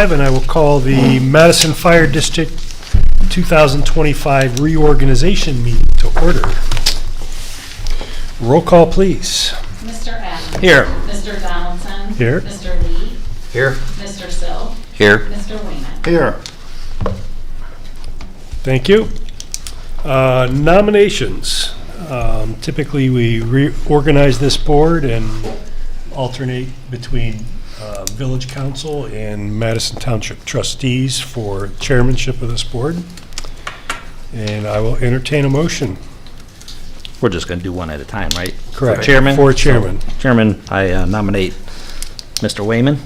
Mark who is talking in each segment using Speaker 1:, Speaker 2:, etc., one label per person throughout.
Speaker 1: And I will call the Madison Fire District 2025 reorganization meeting to order. Roll call, please.
Speaker 2: Mr. Adams.
Speaker 3: Here.
Speaker 2: Mr. Donaldson.
Speaker 1: Here.
Speaker 2: Mr. Lee.
Speaker 3: Here.
Speaker 2: Mr. Sill.
Speaker 3: Here.
Speaker 2: Mr. Wayman.
Speaker 4: Here.
Speaker 1: Thank you. Nominations. Typically, we reorganize this board and alternate between Village Council and Madison Township trustees for chairmanship of this board. And I will entertain a motion.
Speaker 3: We're just going to do one at a time, right?
Speaker 1: Correct.
Speaker 3: For chairman?
Speaker 1: For chairman.
Speaker 3: So, chairman, I nominate Mr. Wayman.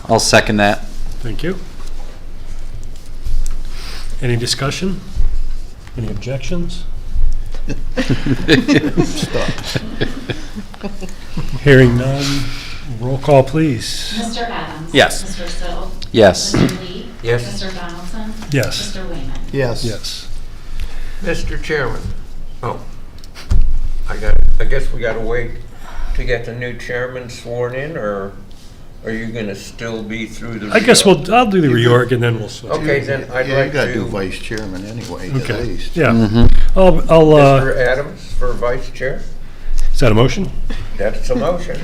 Speaker 5: I'll second that.
Speaker 1: Thank you. Any discussion? Any objections? Hearing none, roll call, please.
Speaker 2: Mr. Adams.
Speaker 3: Yes.
Speaker 2: Mr. Sill.
Speaker 5: Yes.
Speaker 2: Mr. Lee.
Speaker 3: Yes.
Speaker 2: Mr. Donaldson.
Speaker 1: Yes.
Speaker 2: Mr. Wayman.
Speaker 4: Yes.
Speaker 1: Yes.
Speaker 6: Mr. Chairman, I guess we gotta wait to get the new chairman sworn in, or are you gonna still be through the?
Speaker 1: I guess I'll do the reorg and then we'll switch.
Speaker 6: Okay, then I'd
Speaker 4: Yeah,
Speaker 6: like
Speaker 4: you gotta do
Speaker 6: to,
Speaker 4: vice chairman anyway, at
Speaker 1: Okay,
Speaker 4: least.
Speaker 1: yeah.
Speaker 5: Mm-hmm.
Speaker 1: I'll,
Speaker 6: Mr. Adams for vice chair.
Speaker 1: is that a motion?
Speaker 6: That's a motion.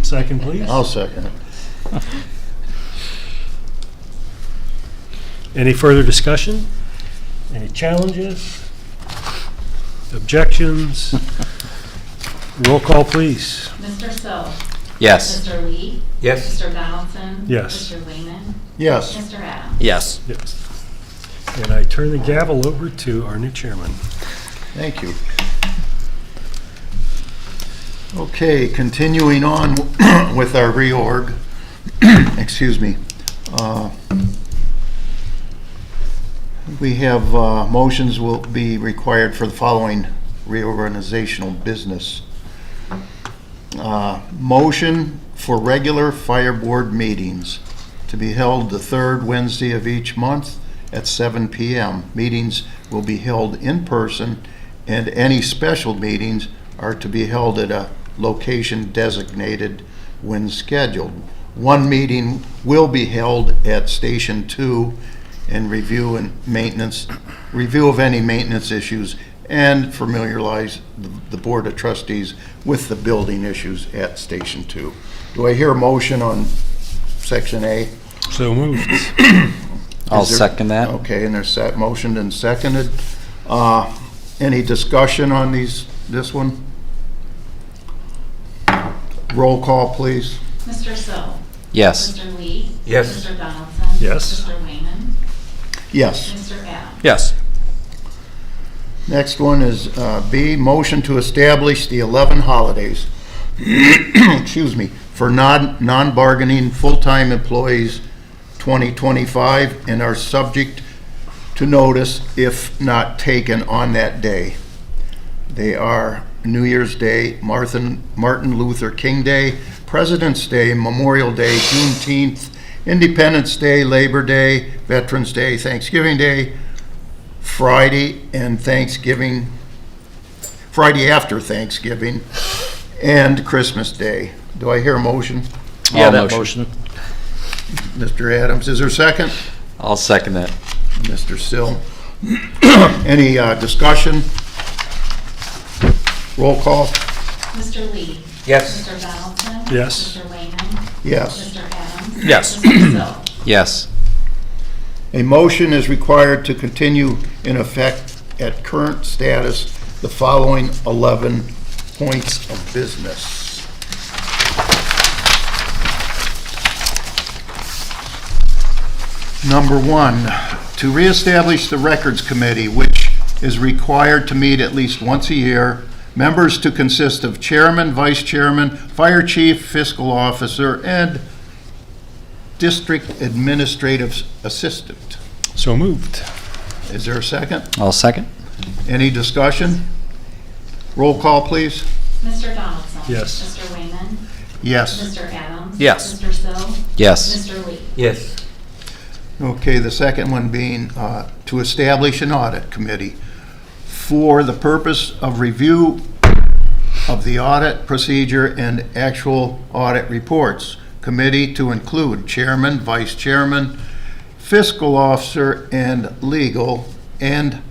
Speaker 1: Second, please.
Speaker 4: I'll second it.
Speaker 1: Any further discussion? Any challenges? Objections? Roll call, please.
Speaker 2: Mr. Sill.
Speaker 5: Yes.
Speaker 2: Mr. Lee.
Speaker 6: Yes.
Speaker 2: Mr. Donaldson.
Speaker 1: Yes.
Speaker 2: Mr. Wayman.
Speaker 4: Yes.
Speaker 2: Mr. Adams.
Speaker 3: Yes.
Speaker 1: Yes. And I turn the gavel over to our new chairman.
Speaker 4: Thank you. Okay, continuing on with our reorg. Excuse me. We have motions will be required for the following reorganizational business. Motion for regular fire board meetings to be held the third Wednesday of each month at 7 p.m. Meetings will be held in person, and any special meetings are to be held at a location designated when scheduled. One meeting will be held at Station 2 and review of any maintenance issues and familiarize the Board of Trustees with the building issues at Station 2. Do I hear a motion on Section A?
Speaker 1: So moved.
Speaker 5: I'll second that.
Speaker 4: Okay, and there's that motion and seconded. Any discussion on this one? Roll call, please.
Speaker 2: Mr. Sill.
Speaker 5: Yes.
Speaker 2: Mr. Lee.
Speaker 6: Yes.
Speaker 2: Mr. Donaldson.
Speaker 1: Yes.
Speaker 2: Mr. Wayman.
Speaker 4: Yes.
Speaker 2: Mr. Adams.
Speaker 3: Yes.
Speaker 4: Next one is B, motion to establish the 11 holidays, excuse me, for non-bargaining full-time employees 2025, and are subject to notice if not taken on that day. They are New Year's Day, Martin Luther King Day, President's Day, Memorial Day, Juneteenth, Independence Day, Labor Day, Veterans Day, Thanksgiving Day, Friday after Thanksgiving, and Christmas Day. Do I hear a motion?
Speaker 3: Yeah,
Speaker 5: All
Speaker 3: that motion.
Speaker 4: Mr. Adams, is there a second?
Speaker 5: I'll second that.
Speaker 4: Mr. Sill. Any discussion? Roll call?
Speaker 2: Mr. Lee?
Speaker 6: Yes.
Speaker 2: Mr. Donaldson?
Speaker 1: Yes.
Speaker 2: Mr. Wayman?
Speaker 4: Yes.
Speaker 2: Mr. Adams?
Speaker 3: Yes.
Speaker 2: Mr. Sill?
Speaker 5: Yes.
Speaker 4: A motion is required to continue in effect at current status the following 11 points of business. Number 1, to reestablish the Records Committee, which is required to meet at least once a year. Members to consist of chairman, vice chairman, fire chief, fiscal officer, and district administrative assistant.
Speaker 1: So moved.
Speaker 4: Is there a second?
Speaker 5: I'll second.
Speaker 4: Any discussion? Roll call, please.
Speaker 2: Mr. Donaldson?
Speaker 1: Yes.
Speaker 2: Mr. Wayman?
Speaker 4: Yes.
Speaker 2: Mr. Adams?
Speaker 3: Yes.
Speaker 2: Mr. Sill?
Speaker 5: Yes.
Speaker 2: Mr. Lee?
Speaker 6: Yes.
Speaker 4: Okay, the second one being to establish an audit committee for the purpose of review of the audit procedure and actual audit reports. Committee to include chairman, vice chairman, fiscal officer, and legal, and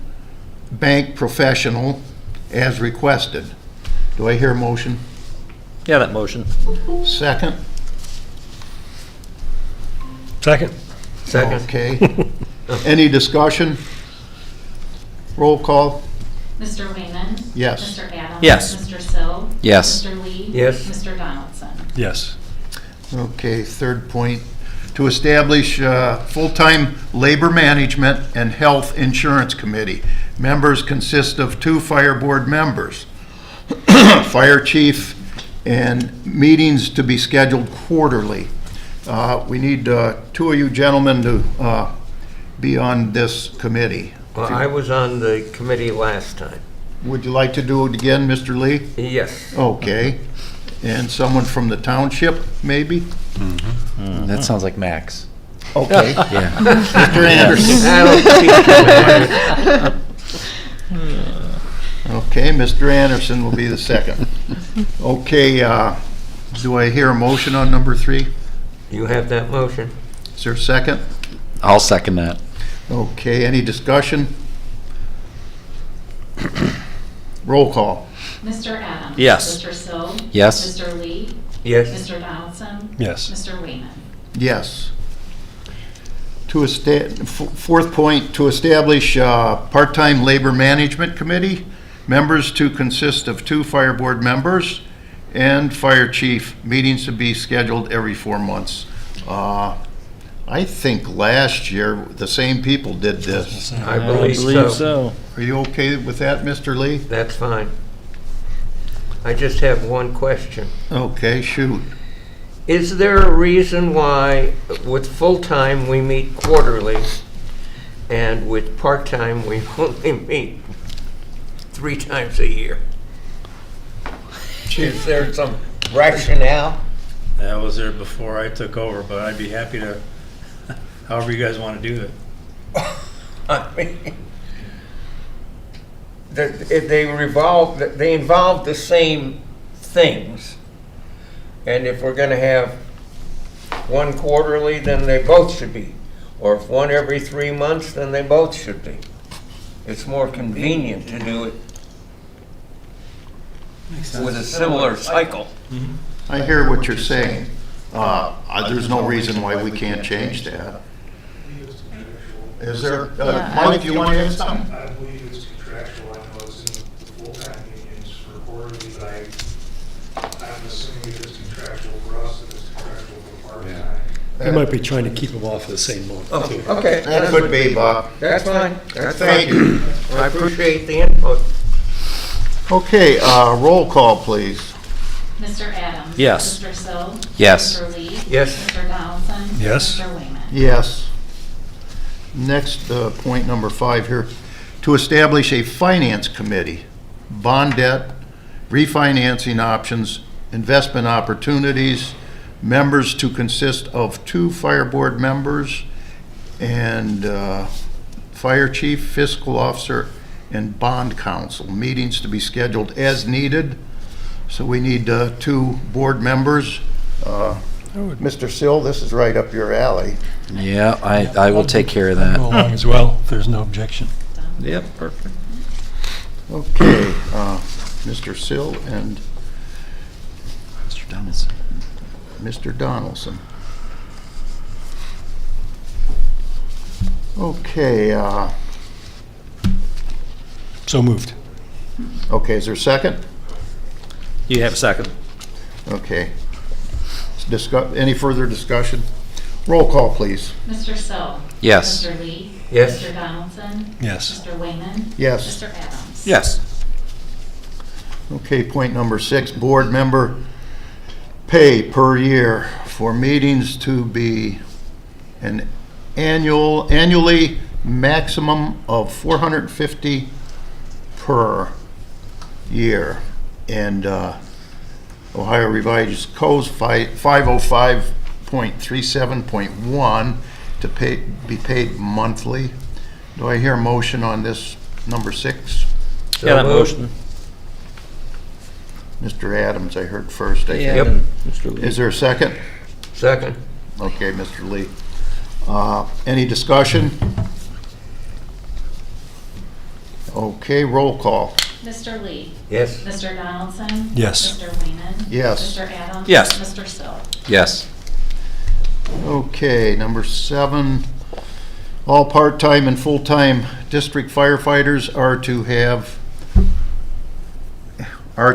Speaker 4: bank professional as requested. Do I hear a motion?
Speaker 3: Yeah, that motion.
Speaker 4: Second?
Speaker 1: Second.
Speaker 6: Second.
Speaker 4: Okay. Any discussion? Roll call?
Speaker 2: Mr. Wayman?
Speaker 4: Yes.
Speaker 2: Mr. Adams?
Speaker 3: Yes.
Speaker 2: Mr. Sill?
Speaker 5: Yes.
Speaker 2: Mr. Lee?
Speaker 6: Yes.
Speaker 2: Mr. Donaldson?
Speaker 1: Yes.
Speaker 4: Okay, third point, to establish full-time labor management and health insurance committee. Members consist of 2 fire board members, fire chief, and meetings to be scheduled quarterly. We need 2 of you gentlemen to be on this committee.
Speaker 6: Well, I was on the committee last time.
Speaker 4: Would you like to do it again, Mr. Lee?
Speaker 6: Yes.
Speaker 4: Okay. And someone from the township, maybe?
Speaker 5: That sounds like Max.
Speaker 4: Okay.
Speaker 5: Yeah.
Speaker 4: Mr. Anderson?
Speaker 6: I don't think
Speaker 4: Okay, Mr. Anderson will be the second. Okay, do I hear a motion on number 3?
Speaker 6: you have that motion.
Speaker 4: Is there a second?
Speaker 5: I'll second that.
Speaker 4: Okay, any discussion? Roll call.
Speaker 2: Mr. Adams?
Speaker 3: Yes.
Speaker 2: Mr. Sill?
Speaker 5: Yes.
Speaker 2: Mr. Lee?
Speaker 6: Yes.
Speaker 2: Mr. Donaldson?
Speaker 1: Yes.
Speaker 2: Mr. Wayman?
Speaker 4: Yes. Fourth point, to establish part-time labor management committee. Members to consist of 2 fire board members and fire chief. Meetings to be scheduled every 4 months. I think last year, the same people did this.
Speaker 6: I believe so.
Speaker 4: Are you okay with that, Mr. Lee?
Speaker 6: That's fine. I just have one question.
Speaker 4: Okay, shoot.
Speaker 6: Is there a reason why with full-time we meet quarterly and with part-time we only meet 3 times a year? Is there some rationale?
Speaker 7: That was there before I took over, but I'd be happy to, however you guys want to do it.
Speaker 6: I mean, they involve the same things. And if we're gonna have one quarterly, then they both should be. Or if one every 3 months, then they both should be. It's more convenient to do it with a similar cycle.
Speaker 4: I hear what you're saying. There's no reason why we can't change that. Is there, Mike, you want to add something?
Speaker 8: I believe it's contractual. I know it's in the full-time unions for quarterly, but I'm assuming it is contractual for us and it's contractual for part-time.
Speaker 1: We might be trying to keep them off of the same month, too.
Speaker 6: Okay.
Speaker 4: That could be, Bob.
Speaker 6: That's fine. That's
Speaker 4: Thank
Speaker 6: fine.
Speaker 4: you.
Speaker 6: I appreciate the input.
Speaker 4: Okay, roll call, please.
Speaker 2: Mr. Adams?
Speaker 3: Yes.
Speaker 2: Mr. Sill?
Speaker 5: Yes.
Speaker 2: Mr. Lee?
Speaker 6: Yes.
Speaker 2: Mr. Donaldson?
Speaker 1: Yes.
Speaker 2: Mr. Wayman?
Speaker 4: Yes. Next, point number 5 here, to establish a finance committee, bond debt, refinancing options, investment opportunities, members to consist of 2 fire board members and fire chief, fiscal officer, and bond counsel. Meetings to be scheduled as needed. So we need 2 board members. Mr. Sill, this is right up your alley.
Speaker 5: Yeah, I will take care of
Speaker 1: Go
Speaker 5: that.
Speaker 1: along as well, if there's no objection.
Speaker 3: Yep, perfect.
Speaker 4: Okay, Mr. Sill and
Speaker 5: Mr. Donaldson.
Speaker 4: Mr. Donaldson. Okay,
Speaker 1: So moved.
Speaker 4: okay, is there a second?
Speaker 3: You have a second?
Speaker 4: Okay. Any further discussion? Roll call, please.
Speaker 2: Mr. Sill.
Speaker 5: Yes.
Speaker 2: Mr. Lee.
Speaker 6: Yes.
Speaker 2: Mr. Donaldson.
Speaker 1: Yes.
Speaker 2: Mr. Wayman.
Speaker 4: Yes.
Speaker 2: Mr. Adams.
Speaker 3: Yes.
Speaker 4: Okay, point number 6, board member pay per year for meetings to be an annually maximum of $450 per year. And Ohio Revised Codes 505.37.1 to be paid monthly. Do I hear a motion on this, number 6?
Speaker 6: So
Speaker 3: Yeah, that
Speaker 6: moved.
Speaker 3: motion.
Speaker 4: Mr. Adams, I heard first, I
Speaker 3: Yeah,
Speaker 4: think.
Speaker 3: then Mr. Lee.
Speaker 4: Is there a second?
Speaker 6: Second.
Speaker 4: Okay, Mr. Lee. Any discussion? Okay, roll call.
Speaker 2: Mr. Lee.
Speaker 6: Yes.
Speaker 2: Mr. Donaldson.
Speaker 1: Yes.
Speaker 2: Mr. Wayman.
Speaker 4: Yes.
Speaker 2: Mr. Adams.
Speaker 3: Yes.
Speaker 2: Mr. Sill.
Speaker 5: Yes.
Speaker 4: Okay, number 7, all part-time and full-time district firefighters are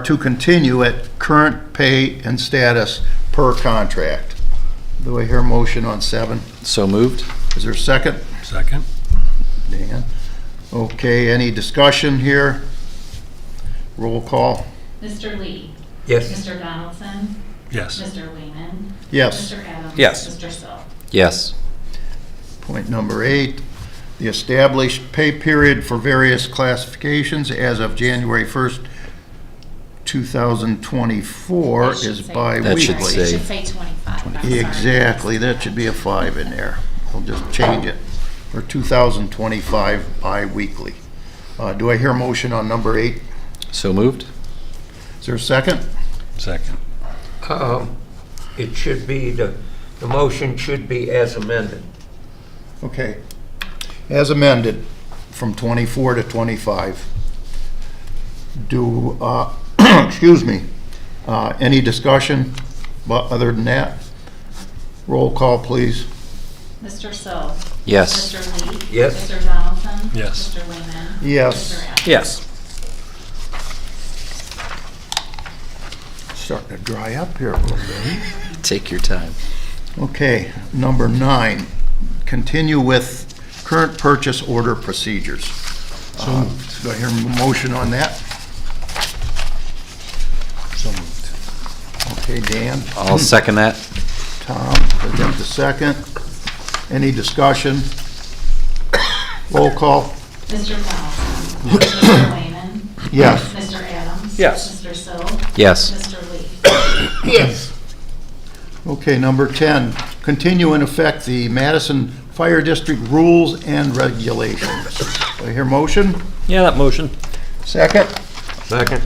Speaker 4: to continue at current pay and status per contract. Do I hear a motion on 7?
Speaker 5: So moved?
Speaker 4: Is there a second?
Speaker 1: Second.
Speaker 4: Dan? Okay, any discussion here? Roll call.
Speaker 2: Mr. Lee.
Speaker 6: Yes.
Speaker 2: Mr. Donaldson.
Speaker 1: Yes.
Speaker 2: Mr. Wayman.
Speaker 4: Yes.
Speaker 2: Mr. Adams.
Speaker 3: Yes.
Speaker 2: Mr. Sill.
Speaker 5: Yes.
Speaker 4: Point number 8, the established pay period for various classifications as of January 1st, 2024
Speaker 2: It should
Speaker 4: is
Speaker 2: say-
Speaker 5: That should
Speaker 4: bi-weekly.
Speaker 2: It
Speaker 5: say-
Speaker 2: should say 25. I'm sorry.
Speaker 4: Exactly, that should be a 5 in there. I'll just change it for 2025 bi-weekly. Do I hear a motion on number 8?
Speaker 5: So moved?
Speaker 4: Is there a second?
Speaker 1: Second.
Speaker 6: It should be, the motion should be as amended.
Speaker 4: Okay. As amended, from 24 to 25. Excuse me, any discussion? But other than that, roll call, please.
Speaker 2: Mr. Sill.
Speaker 5: Yes.
Speaker 2: Mr. Lee.
Speaker 6: Yes.
Speaker 2: Mr. Donaldson.
Speaker 1: Yes.
Speaker 2: Mr. Wayman.
Speaker 4: Yes.
Speaker 2: Mr. Adams.
Speaker 3: Yes.
Speaker 4: Starting to dry up here a little bit.
Speaker 5: Take your time.
Speaker 4: Okay, number 9, continue with current purchase order procedures. Do I hear a motion on that?
Speaker 1: So moved.
Speaker 4: Okay, Dan,
Speaker 5: I'll second that.
Speaker 4: Tom, I got the second. Any discussion? Roll call?
Speaker 2: Mr. Donaldson. Mr. Wayman.
Speaker 4: Yes.
Speaker 2: Mr. Adams.
Speaker 3: Yes.
Speaker 2: Mr. Sill.
Speaker 5: Yes.
Speaker 2: Mr. Lee.
Speaker 4: Yes. Okay, number 10, continue in effect the Madison Fire District rules and regulations. Do I hear motion?
Speaker 3: Yeah, that motion.
Speaker 4: Second?
Speaker 6: Second.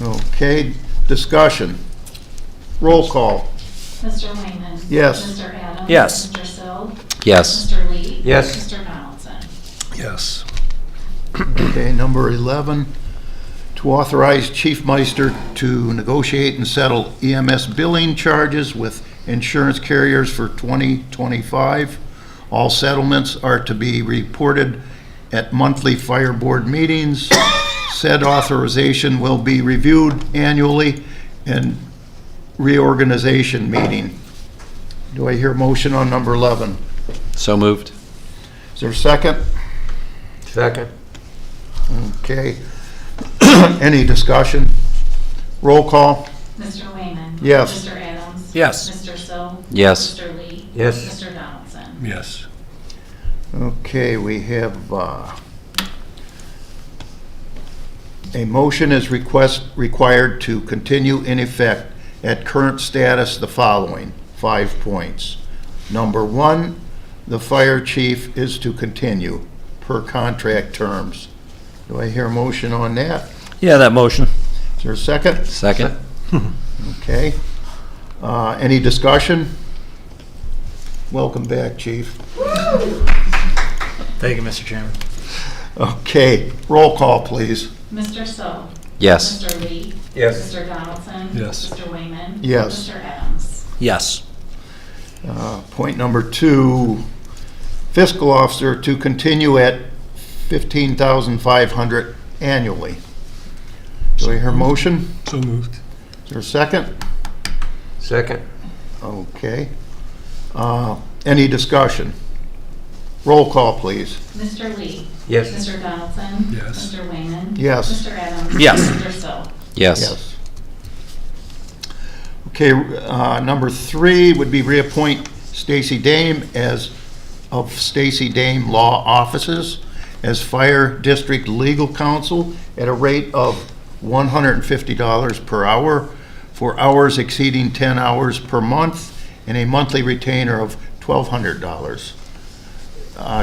Speaker 4: Okay, discussion. Roll call.
Speaker 2: Mr. Wayman.
Speaker 4: Yes.
Speaker 2: Mr. Adams.
Speaker 3: Yes.
Speaker 2: Mr. Sill.
Speaker 5: Yes.
Speaker 2: Mr. Lee.
Speaker 6: Yes.
Speaker 2: Mr. Donaldson.
Speaker 1: Yes.
Speaker 4: Okay, number 11, to authorize Chief Meister to negotiate and settle EMS billing charges with insurance carriers for 2025. All settlements are to be reported at monthly fire board meetings. Said authorization will be reviewed annually in reorganization meeting. Do I hear motion on number 11?
Speaker 5: So moved?
Speaker 4: Is there a second?
Speaker 6: Second.
Speaker 4: Okay. Any discussion? Roll call?
Speaker 2: Mr. Wayman.
Speaker 4: Yes.
Speaker 2: Mr. Adams.
Speaker 3: Yes.
Speaker 2: Mr. Sill.
Speaker 5: Yes.
Speaker 2: Mr. Lee.
Speaker 6: Yes.
Speaker 2: Mr. Donaldson.
Speaker 1: Yes.
Speaker 4: Okay, we have, a motion is required to continue in effect at current status the following 5 points. Number 1, the fire chief is to continue per contract terms. Do I hear a motion on that?
Speaker 3: Yeah, that motion.
Speaker 4: Is there a second?
Speaker 5: Second?
Speaker 4: Okay. Any discussion? Welcome back, chief.
Speaker 7: Thank you, Mr. Chairman.
Speaker 4: Okay, roll call, please.
Speaker 2: Mr. Sill.
Speaker 5: Yes.
Speaker 2: Mr. Lee.
Speaker 6: Yes.
Speaker 2: Mr. Donaldson.
Speaker 1: Yes.
Speaker 2: Mr. Wayman.
Speaker 4: Yes.
Speaker 2: Mr. Adams.
Speaker 3: Yes.
Speaker 4: Point number 2, fiscal officer to continue at $15,500 annually. Do I hear a motion?
Speaker 1: So moved.
Speaker 4: Is there a second?
Speaker 6: Second.
Speaker 4: Okay. Any discussion? Roll call, please.
Speaker 2: Mr. Lee.
Speaker 6: Yes.
Speaker 2: Mr. Donaldson.
Speaker 1: Yes.
Speaker 2: Mr. Wayman.
Speaker 4: Yes.
Speaker 2: Mr. Adams.
Speaker 3: Yes.
Speaker 2: Mr. Sill.
Speaker 5: Yes.
Speaker 4: Okay, number 3 would be reappoint Stacy Dame as of Stacy Dame Law Offices as Fire District Legal Counsel at a rate of $150 per hour for hours exceeding 10 hours per month and a monthly retainer of $1,200.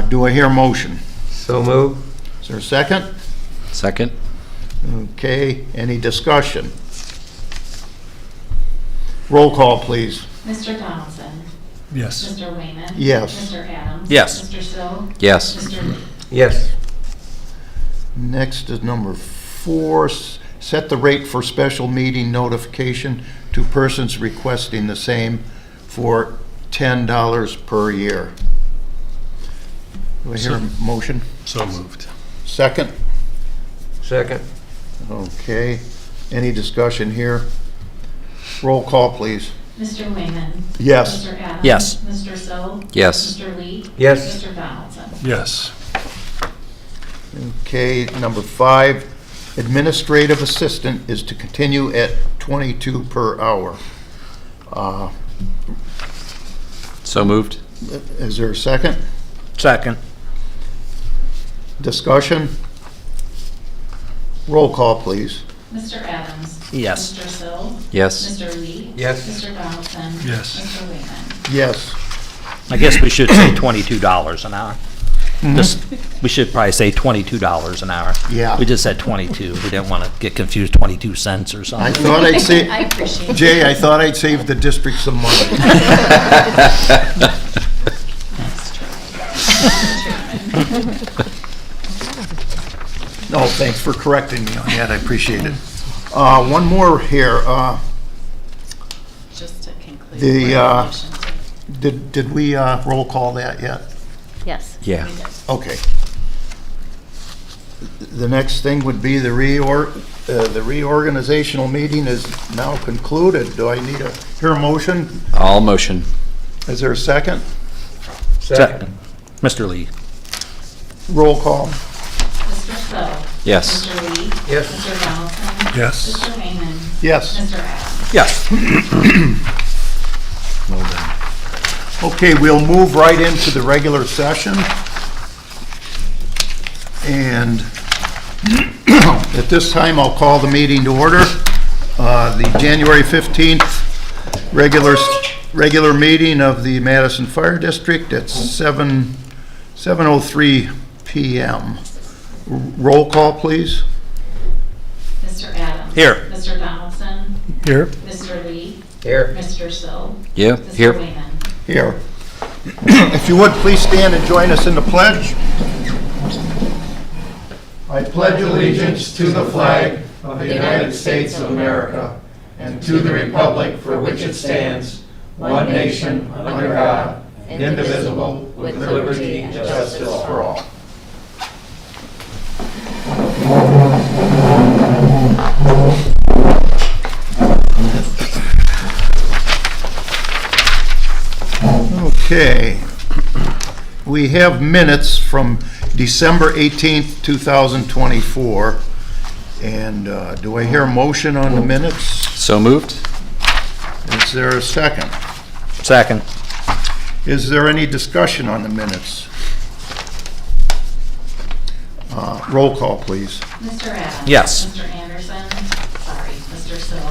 Speaker 4: Do I hear a motion?
Speaker 6: So moved.
Speaker 4: Is there a second?
Speaker 5: Second?
Speaker 4: Okay, any discussion? Roll call, please.
Speaker 2: Mr. Donaldson.
Speaker 1: Yes.
Speaker 2: Mr. Wayman.
Speaker 4: Yes.
Speaker 2: Mr. Adams.
Speaker 3: Yes.
Speaker 2: Mr. Sill.
Speaker 5: Yes.
Speaker 2: Mr. Lee.
Speaker 6: Yes.
Speaker 4: Next is number 4, set the rate for special meeting notification to persons requesting the same for $10 per year. Do I hear a motion?
Speaker 1: So moved.
Speaker 4: Second?
Speaker 6: Second.
Speaker 4: Okay. Any discussion here? Roll call, please.
Speaker 2: Mr. Wayman.
Speaker 4: Yes.
Speaker 2: Mr. Adams.
Speaker 3: Yes.
Speaker 2: Mr. Sill.
Speaker 5: Yes.
Speaker 2: Mr. Lee.
Speaker 6: Yes.
Speaker 2: Mr. Donaldson.
Speaker 1: Yes.
Speaker 4: Okay, number 5, administrative assistant is to continue at $22 per hour.
Speaker 5: So moved?
Speaker 4: Is there a second?
Speaker 3: Second.
Speaker 4: Discussion? Roll call, please.
Speaker 2: Mr. Adams.
Speaker 3: Yes.
Speaker 2: Mr. Sill.
Speaker 5: Yes.
Speaker 2: Mr. Lee.
Speaker 6: Yes.
Speaker 2: Mr. Donaldson.
Speaker 1: Yes.
Speaker 2: Mr. Wayman.
Speaker 4: Yes.
Speaker 3: I guess we should say $22 an hour. Just, we should probably say $22 an hour.
Speaker 4: Yeah.
Speaker 3: We just said 22. We didn't want to get confused, 22 cents or
Speaker 4: I
Speaker 3: something.
Speaker 4: thought I'd say,
Speaker 2: I appreciate it.
Speaker 4: Jay, I thought I'd save the district some money. No, thanks for correcting me on that, I appreciate it. One more here,
Speaker 2: Just to conclude.
Speaker 4: The,
Speaker 2: resolution two.
Speaker 4: did we roll call that yet?
Speaker 2: Yes.
Speaker 5: Yeah.
Speaker 2: we did.
Speaker 4: Okay. The next thing would be the reorganizational meeting is now concluded. Do I need hear a motion?
Speaker 5: All motion.
Speaker 4: Is there a second?
Speaker 3: Second. Mr. Lee.
Speaker 4: Roll call.
Speaker 2: Mr. Sill.
Speaker 5: Yes.
Speaker 2: Mr. Lee.
Speaker 6: Yes.
Speaker 2: Mr. Donaldson.
Speaker 1: Yes.
Speaker 2: Mr. Wayman.
Speaker 4: Yes.
Speaker 2: Mr. Adams.
Speaker 3: Yes.
Speaker 4: Okay, we'll move right into the regular session. And at this time, I'll call the meeting to order. The January 15th regular meeting of the Madison Fire District at 7:03 p.m. Roll call, please.
Speaker 2: Mr. Adams.
Speaker 3: Here.
Speaker 2: Mr. Donaldson.
Speaker 1: Here.
Speaker 2: Mr. Lee.
Speaker 6: Here.
Speaker 2: Mr. Sill.
Speaker 5: Yeah,
Speaker 2: Mr.
Speaker 5: here.
Speaker 2: Wayman.
Speaker 4: Here. If you would, please stand and join us in the pledge. I pledge allegiance to the flag of the United States of America and to the republic for which it stands, one nation, under God, indivisible, with liberty and justice for all. Okay. We have minutes from December 18th, 2024. And do I hear a motion on the minutes?
Speaker 5: So moved?
Speaker 4: Is there a second?
Speaker 3: Second.
Speaker 4: Is there any discussion on the minutes? Roll call, please.
Speaker 2: Mr. Adams?
Speaker 3: Yes.
Speaker 2: Mr. Anderson? Sorry, Mr. Sill?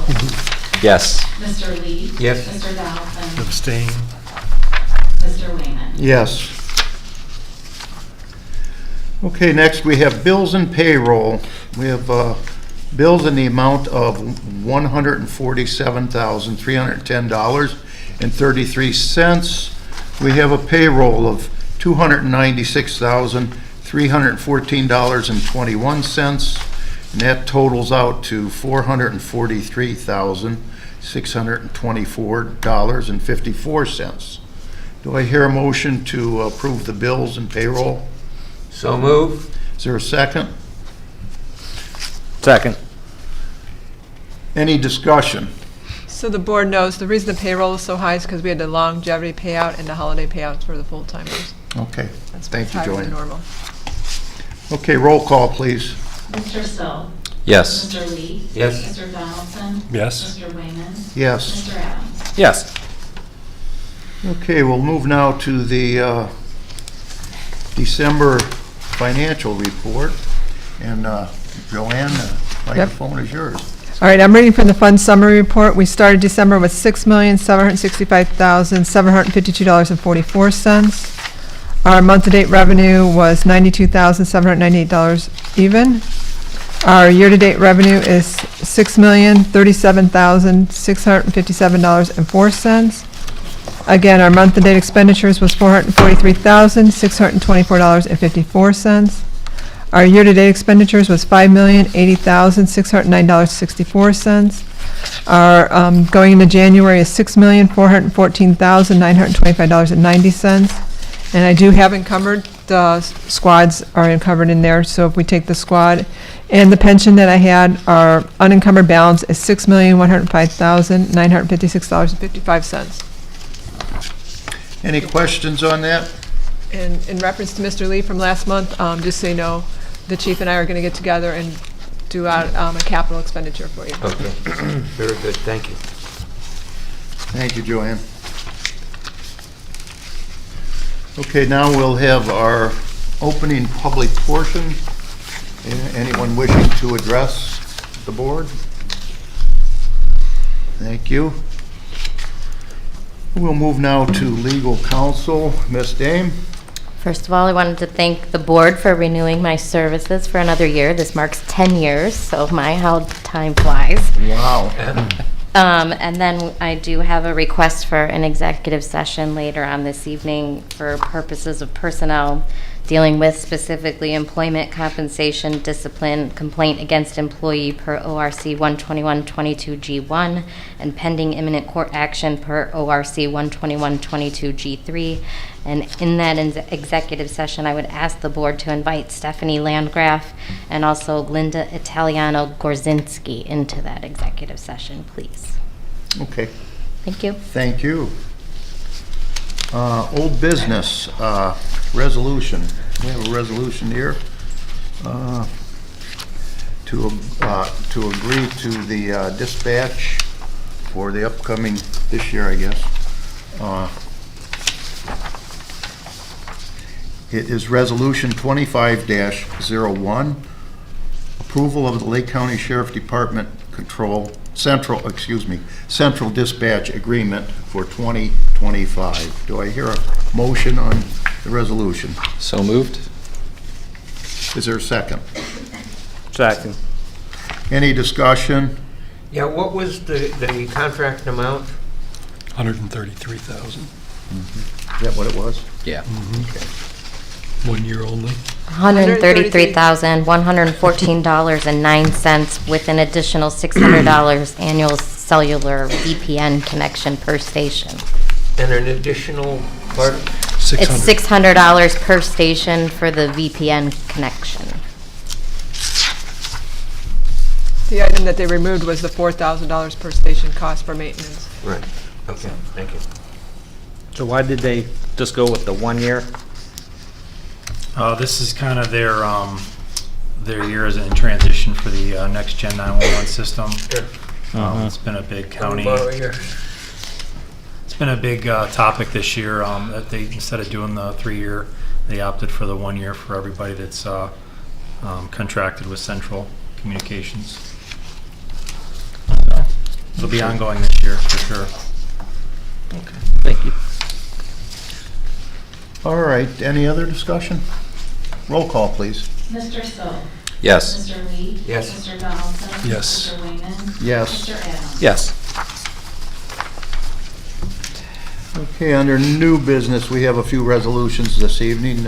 Speaker 5: Yes.
Speaker 2: Mr. Lee?
Speaker 6: Yes.
Speaker 2: Mr. Donaldson?
Speaker 1: Abstain.
Speaker 2: Mr. Wayman?
Speaker 4: Yes. Okay, next we have bills and payroll. We have bills in the amount of $147,310.33. We have a payroll of $296,314.21, and that totals out to $443,624.54. Do I hear a motion to approve the bills and payroll?
Speaker 6: So move.
Speaker 4: Is there a second?
Speaker 3: Second.
Speaker 4: Any discussion?
Speaker 9: So the board knows the reason the payroll is so high is because we had the longevity payout and the holiday payouts for the full-timers.
Speaker 4: Okay,
Speaker 9: That's
Speaker 4: thank you,
Speaker 9: higher than
Speaker 4: Joanne.
Speaker 9: normal.
Speaker 4: Okay, roll call, please.
Speaker 2: Mr. Sill?
Speaker 5: Yes.
Speaker 2: Mr. Lee?
Speaker 6: Yes.
Speaker 2: Mr. Donaldson?
Speaker 1: Yes.
Speaker 2: Mr. Wayman?
Speaker 4: Yes.
Speaker 2: Mr. Adams?
Speaker 3: Yes.
Speaker 4: Okay, we'll move now to the December financial report. And Joanne, the microphone is yours.
Speaker 9: All right, I'm reading from the fund summary report. We started December with $6,765,752.44. Our month-to-date revenue was $92,798 even. Our year-to-date revenue is $6,037,657.04. Again, our month-to-date expenditures was $443,624.54. Our year-to-date expenditures was $5,080,609.64. Our going into January is $6,414,925.90. And I do have encumbered, the squads are encumbered in there, so if we take the squad and the pension that I had, our unencumbered balance is $6,105,956.55.
Speaker 4: Any questions on that?
Speaker 9: And in reference to Mr. Lee from last month, just so you know, the chief and I are going to get together and do out a capital expenditure for you.
Speaker 6: Okay. Very good, thank you.
Speaker 4: Thank you, Joanne. Okay, now we'll have our opening public portion. Anyone wishing to address the board? Thank you. We'll move now to legal counsel. Ms. Dame?
Speaker 10: First of all, I wanted to thank the board for renewing my services for another year. This marks 10 years, so my, how time flies.
Speaker 4: Wow.
Speaker 10: And then I do have a request for an executive session later on this evening for purposes of personnel, dealing with specifically employment compensation, discipline, complaint against employee per ORC 121-22G1, and pending imminent court action per ORC 121-22G3. And in that executive session, I would ask the board to invite Stephanie Landgraf and also Linda Italiano-Gorzinski into that executive session, please.
Speaker 4: Okay,
Speaker 10: Thank you.
Speaker 4: thank you. Old business, resolution. We have a resolution here to agree to the dispatch for the upcoming, this year, I guess. It is Resolution 25-01, approval of the Lake County Sheriff Department Central Dispatch Agreement for 2025. Do I hear a motion on the resolution?
Speaker 5: So moved.
Speaker 4: Is there a second?
Speaker 3: Second.
Speaker 4: Any discussion?
Speaker 6: Yeah, what was the contract amount?
Speaker 1: 133,000,
Speaker 4: Is that what it was?
Speaker 5: Yeah.
Speaker 1: 1 year only.
Speaker 10: $133,114.09 with an additional $600 annual cellular VPN connection per station.
Speaker 6: And an additional part?
Speaker 10: It's $600 per station for the VPN connection.
Speaker 9: The item that they removed was the $4,000 per station cost for maintenance.
Speaker 6: Right, okay, thank you.
Speaker 3: So why did they just go with the 1 year?
Speaker 7: This is kind of their year as in transition for the next gen 911 system.
Speaker 6: Sure.
Speaker 7: It's been a big county.
Speaker 6: Borrow yours.
Speaker 7: It's been a big topic this year, that they, instead of doing the 3-year, they opted for the 1 year for everybody that's contracted with Central Communications. So, it'll be ongoing this year, for sure.
Speaker 3: Thank you.
Speaker 4: All right, any other discussion? Roll call, please.
Speaker 2: Mr. So.
Speaker 5: Yes.
Speaker 2: Mr. Lee.
Speaker 6: Yes.
Speaker 2: Mr. Donaldson.
Speaker 1: Yes.
Speaker 2: Mr. Wayman.
Speaker 4: Yes.
Speaker 2: Mr. Adams.
Speaker 5: Yes.
Speaker 4: Okay, under new business, we have a few resolutions this evening.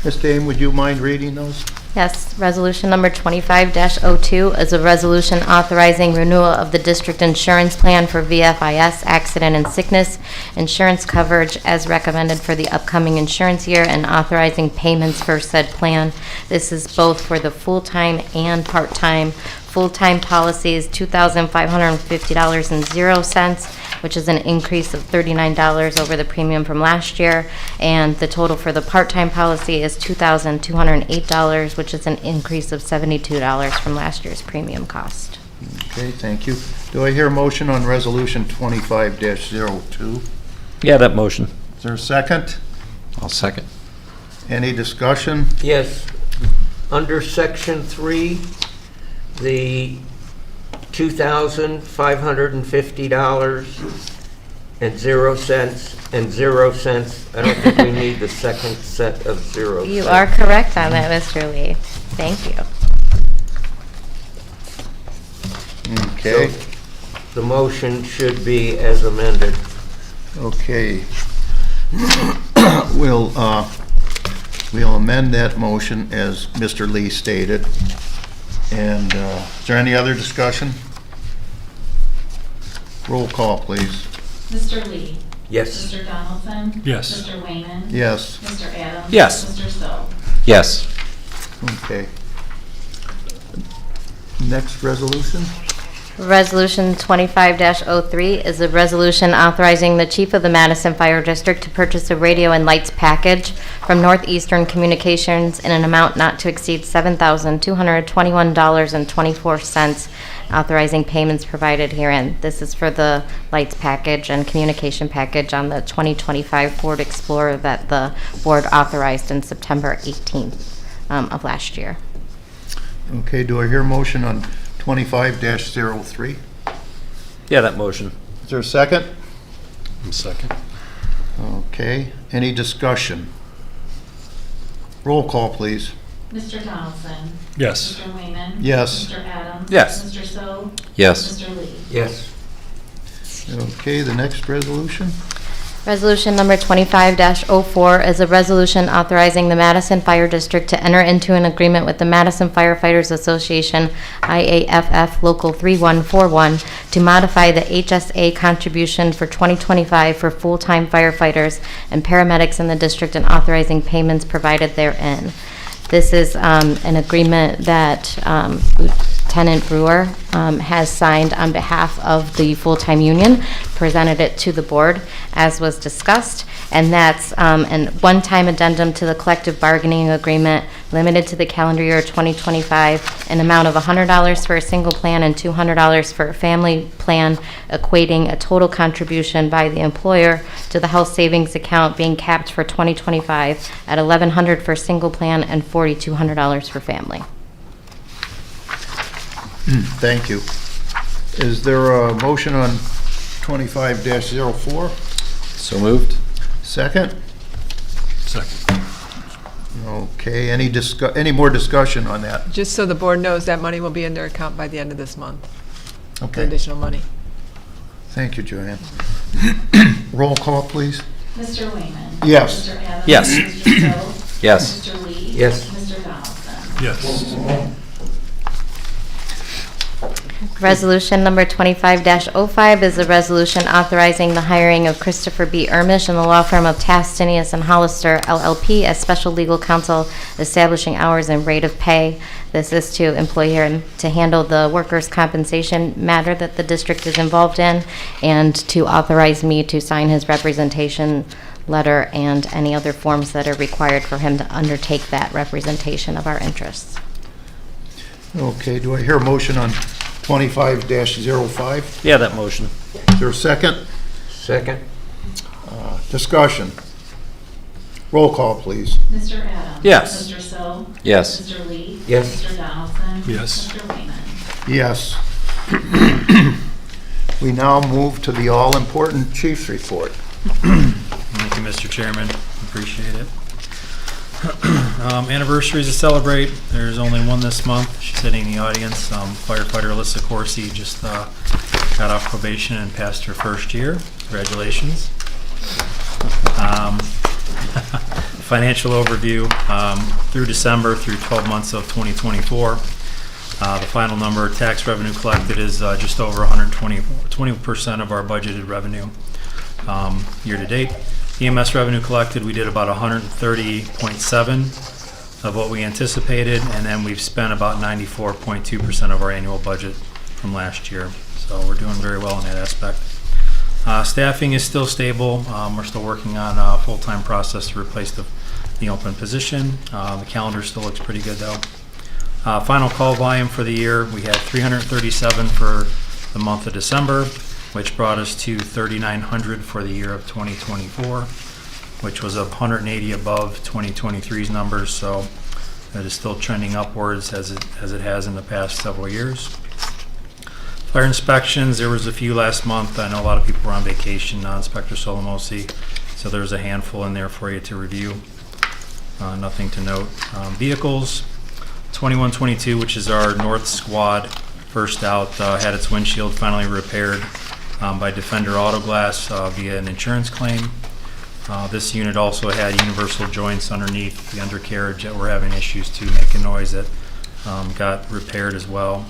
Speaker 4: Ms. Dame, would you mind reading those?
Speaker 10: Yes, resolution number 25-02 is a resolution authorizing renewal of the district insurance plan for VFIS accident and sickness insurance coverage as recommended for the upcoming insurance year and authorizing payments for said plan. This is both for the full-time and part-time. Full-time policy is $2,550.00, which is an increase of $39 over the premium from last year. And the total for the part-time policy is $2,208, which is an increase of $72 from last year's premium cost.
Speaker 4: Okay, thank you. Do I hear a motion on Resolution 25-02?
Speaker 3: Yeah, that motion.
Speaker 4: Is there a second?
Speaker 5: I'll second.
Speaker 4: Any discussion?
Speaker 6: Yes. Under Section 3, the $2,550.00 and 0 cents. I don't think we need the second set of zeros.
Speaker 10: You are correct on that, Mr. Lee. Thank you.
Speaker 4: Okay,
Speaker 6: So the motion should be as amended.
Speaker 4: okay. We'll amend that motion as Mr. Lee stated. And is there any other discussion? Roll call, please.
Speaker 2: Mr. Lee.
Speaker 6: Yes.
Speaker 2: Mr. Donaldson.
Speaker 1: Yes.
Speaker 2: Mr. Wayman.
Speaker 4: Yes.
Speaker 2: Mr. Adams.
Speaker 3: Yes.
Speaker 2: Mr. So.
Speaker 5: Yes.
Speaker 4: Okay. Next resolution?
Speaker 10: Resolution 25-03 is a resolution authorizing the chief of the Madison Fire District to purchase a radio and lights package from Northeastern Communications in an amount not to exceed $7,221.24, authorizing payments provided herein. This is for the lights package and communication package on the 2025 Ford Explorer that the board authorized in September 18th of last year.
Speaker 4: Okay, do I hear a motion on 25-03?
Speaker 3: Yeah, that motion.
Speaker 4: Is there a second?
Speaker 1: Second.
Speaker 4: Okay, any discussion? Roll call, please.
Speaker 2: Mr. Donaldson.
Speaker 1: Yes.
Speaker 2: Mr. Wayman.
Speaker 4: Yes.
Speaker 2: Mr. Adams.
Speaker 3: Yes.
Speaker 2: Mr. So.
Speaker 5: Yes.
Speaker 2: Mr. Lee.
Speaker 6: Yes.
Speaker 4: Okay, the next resolution?
Speaker 10: Resolution number 25-04 is a resolution authorizing the Madison Fire District to enter into an agreement with the Madison Firefighters Association, IAFF Local 3141, to modify the HSA contribution for 2025 for full-time firefighters and paramedics in the district and authorizing payments provided therein. This is an agreement that Lieutenant Brewer has signed on behalf of the full-time union, presented it to the board as was discussed, and that's a one-time addendum to the collective bargaining agreement limited to the calendar year 2025, an amount of $100 for a single plan and $200 for a family plan, equating a total contribution by the employer to the health savings account being capped for 2025 at $1,100 for single plan and $4,200 for family.
Speaker 4: Thank you. Is there a motion on 25-04?
Speaker 5: So moved.
Speaker 4: Second?
Speaker 1: Second.
Speaker 4: Okay, any more discussion on that?
Speaker 9: Just so the board knows, that money will be in their account by the end of this month, the
Speaker 4: Okay,
Speaker 9: additional money.
Speaker 4: thank you, Joanne. Roll call, please.
Speaker 2: Mr. Wayman.
Speaker 4: Yes.
Speaker 2: Mr. Adams.
Speaker 3: Yes.
Speaker 2: Mr. So.
Speaker 5: Yes.
Speaker 2: Mr. Lee.
Speaker 6: Yes.
Speaker 2: Mr. Donaldson.
Speaker 1: Yes.
Speaker 10: Resolution number 25-05 is a resolution authorizing the hiring of Christopher B. Ermish in the law firm of Tastinius and Hollister LLP as special legal counsel, establishing hours and rate of pay. This is to employ him to handle the workers' compensation matter that the district is involved in, and to authorize me to sign his representation letter and any other forms that are required for him to undertake that representation of our interests.
Speaker 4: Okay, do I hear a motion on 25-05?
Speaker 3: Yeah, that motion.
Speaker 4: Is there a second?
Speaker 6: Second.
Speaker 4: Discussion. Roll call, please.
Speaker 2: Mr. Adams?
Speaker 3: Yes.
Speaker 2: Mr. Sill?
Speaker 5: Yes.
Speaker 2: Mr. Lee?
Speaker 6: Yes.
Speaker 2: Mr. Donaldson?
Speaker 1: Yes.
Speaker 2: Mr. Lehman?
Speaker 4: Yes. We now move to the all-important chief's report.
Speaker 7: Thank you, Mr. Chairman. Appreciate it. Anniversaries to celebrate. There's only one this month. She's sitting in the audience. Firefighter Alyssa Corsi just got off probation and passed her first year. Congratulations. Financial overview. Through December, through 12 months of 2024, the final number of tax revenue collected is just over 20% of our budgeted revenue year to date. EMS revenue collected, we did about 130.7 of what we anticipated, and then we've spent about 94.2% of our annual budget from last year. So we're doing very well in that aspect. Staffing is still stable. We're still working on a full-time process to replace the open position. The calendar still looks pretty good though. Final call volume for the year, we had 337 for the month of December, which brought us to 3,900 for the year of 2024, which was 180 above 2023's numbers. So that is still trending upwards as it has in the past several years. Fire inspections, there was a few last month. I know a lot of people were on vacation, Inspector Solomosi, so there's a handful in there for you to review. Nothing to note. Vehicles, 2122, which is our North Squad, first out, had its windshield finally repaired by Defender Auto Glass via an insurance claim. This unit also had universal joints underneath the undercarriage that were having issues to make a noise that got repaired as well.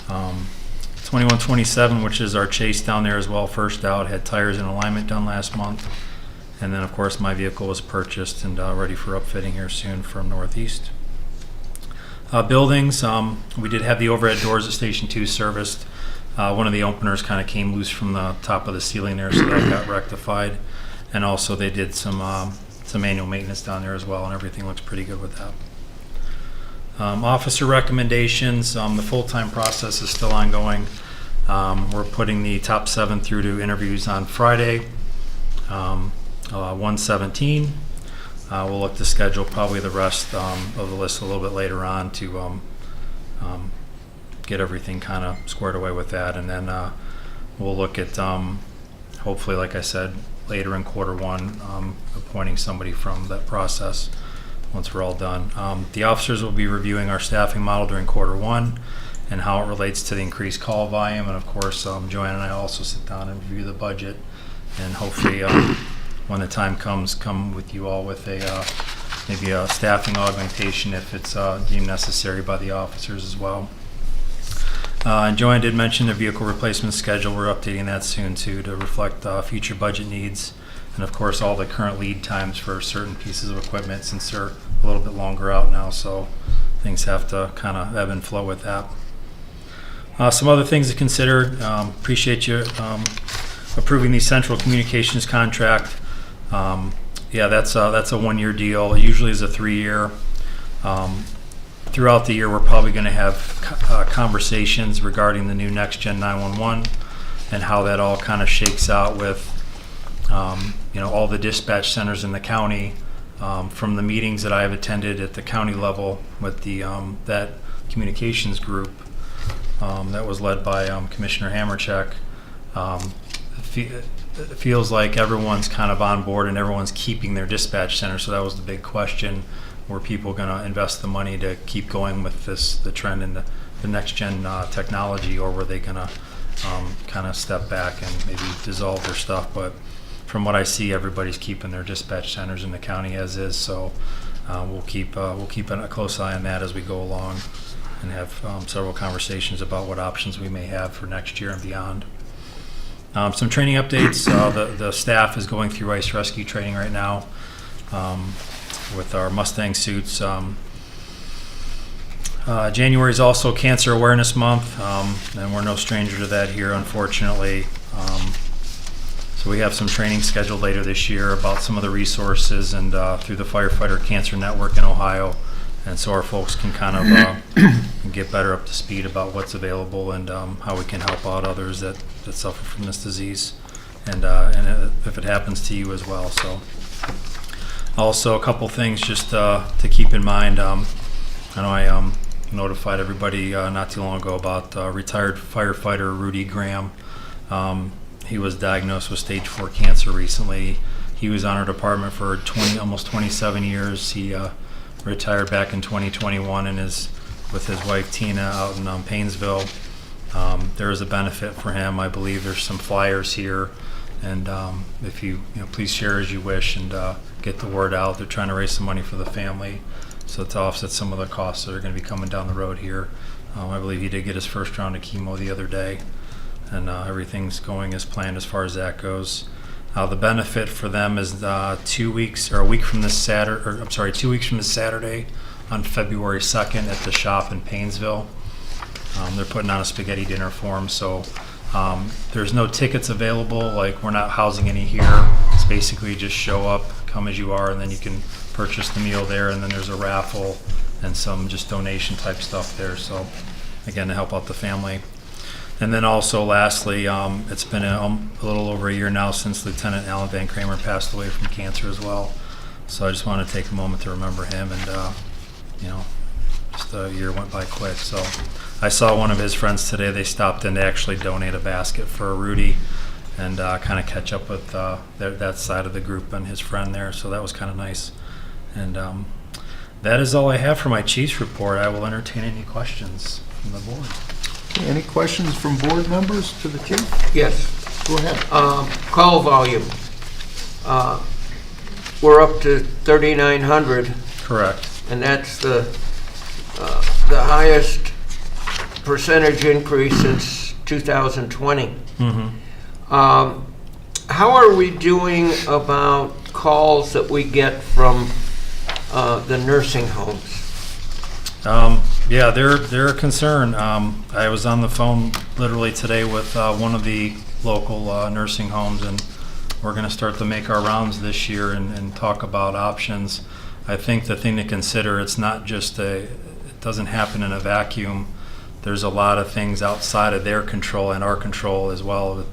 Speaker 7: 2127, which is our Chase down there as well, first out, had tires and alignment done last month. And then, of course, my vehicle was purchased and ready for upfitting here soon from Northeast. Buildings, we did have the overhead doors at Station 2 serviced. One of the openers kind of came loose from the top of the ceiling there, so that got rectified. And also they did some annual maintenance down there as well, and everything looks pretty good with that. Officer recommendations, the full-time process is still ongoing. We're putting the top 7 through to interviews on Friday, 1/17. We'll look to schedule probably the rest of the list a little bit later on to get everything kind of squared away with that. And then we'll look at, hopefully, like I said, later in Q1, appointing somebody from that process once we're all done. The officers will be reviewing our staffing model during Q1 and how it relates to the increased call volume. And of course, Joanne and I also sit down and review the budget, and hopefully when the time comes, come with you all with maybe a staffing augmentation if it's deemed necessary by the officers as well. And Joanne did mention the vehicle replacement schedule. We're updating that soon too to reflect future budget needs, and of course all the current lead times for certain pieces of equipment, since they're a little bit longer out now, so things have to kind of ebb and flow with that. Some other things to consider. Appreciate you approving the central communications contract. Yeah, that's a 1-year deal. It usually is a 3-year. Throughout the year, we're probably going to have conversations regarding the new Next Gen 911 and how that all kind of shakes out with all the dispatch centers in the county. From the meetings that I have attended at the county level with the that communications group that was led by Commissioner Hamercheck, it feels like everyone's kind of on board and everyone's keeping their dispatch center. So that was the big question: were people going to invest the money to keep going with the trend in the next gen technology, or were they going to kind of step back and maybe dissolve their stuff? But from what I see, everybody's keeping their dispatch centers in the county as is. So we'll keep a close eye on that as we go along, and have several conversations about what options we may have for next year and beyond. Some training updates. The staff is going through ice rescue training right now with our Mustang suits. January is also Cancer Awareness Month, and we're no stranger to that here, unfortunately. So we have some training scheduled later this year about some of the resources and through the Firefighter Cancer Network in Ohio, and so our folks can kind of get better up to speed about what's available and how we can help out others that suffer from this disease and if it happens to you as well. So also a couple things just to keep in mind. I know I notified everybody not too long ago about retired firefighter Rudy Graham. He was diagnosed with stage 4 cancer recently. He was on our department for almost 27 years. He retired back in 2021 and is with his wife Tina out in Paynesville. There is a benefit for him. I believe there's some flyers here, and if you please share as you wish and get the word out. They're trying to raise some money for the family, so to offset some of the costs that are going to be coming down the road here. I believe he did get his first round of chemo the other day, and everything's going as planned as far as that goes. The benefit for them is 2 weeks or a week from this Saturday, or I'm sorry, 2 weeks from this Saturday on February 2nd at the shop in Paynesville. They're putting on a spaghetti dinner for them, so there's no tickets available. Like, we're not housing any here. It's basically just show up, come as you are, and then you can purchase the meal there, and then there's a raffle and some just donation type stuff there. So again, to help out the family. And then also lastly, it's been a little over a year now since Lieutenant Alan Van Kramer passed away from cancer as well. So I just want to take a moment to remember him, and just a year went by quick. So I saw one of his friends today. They stopped in to actually donate a basket for Rudy and kind of catch up with that side of the group and his friend there. So that was kind of nice. And that is all I have for my Chiefs report. I will entertain any questions from the board.
Speaker 4: Any questions from board members to the chief?
Speaker 6: Yes.
Speaker 4: Go ahead.
Speaker 6: Call volume. We're up to 3,900,
Speaker 7: Correct.
Speaker 6: and that's the highest percentage increase since 2020. How are we doing about calls that we get from the nursing homes?
Speaker 7: Yeah, they're a concern. I was on the phone literally today with one of the local nursing homes, and we're going to start to make our rounds this year and talk about options. I think the thing to consider, it's not just it doesn't happen in a vacuum. There's a lot of things outside of their control and our control as well with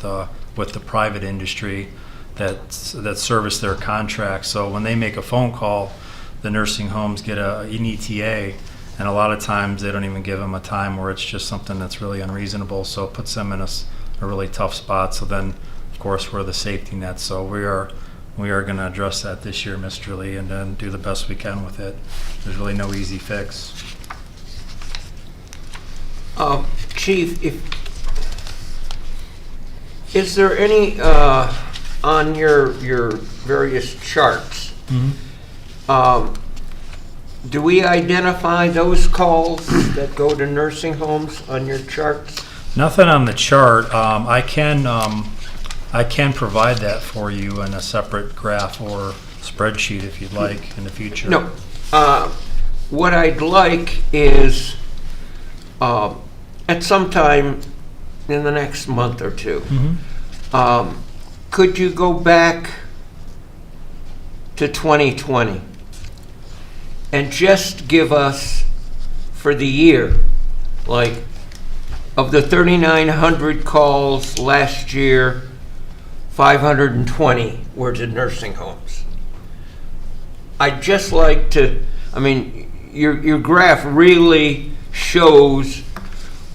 Speaker 7: the private industry that service their contracts. So when they make a phone call, the nursing homes get an ETA, and a lot of times they don't even give them a time, where it's just something that's really unreasonable. So it puts them in a really tough spot. So then, of course, we're the safety net. So we are going to address that this year, Mr. Lee, and then do the best we can with it. There's really no easy fix.
Speaker 6: Chief, is there any on your various charts? Do we identify those calls that go to nursing homes on your charts?
Speaker 7: Nothing on the chart. I can provide that for you in a separate graph or spreadsheet if you'd like in the future.
Speaker 6: No. What I'd like is at some time in the next month or two, could you go back to 2020 and just give us for the year, like, of the 3,900 calls last year, 520 were to nursing homes. I'd just like to, your graph really shows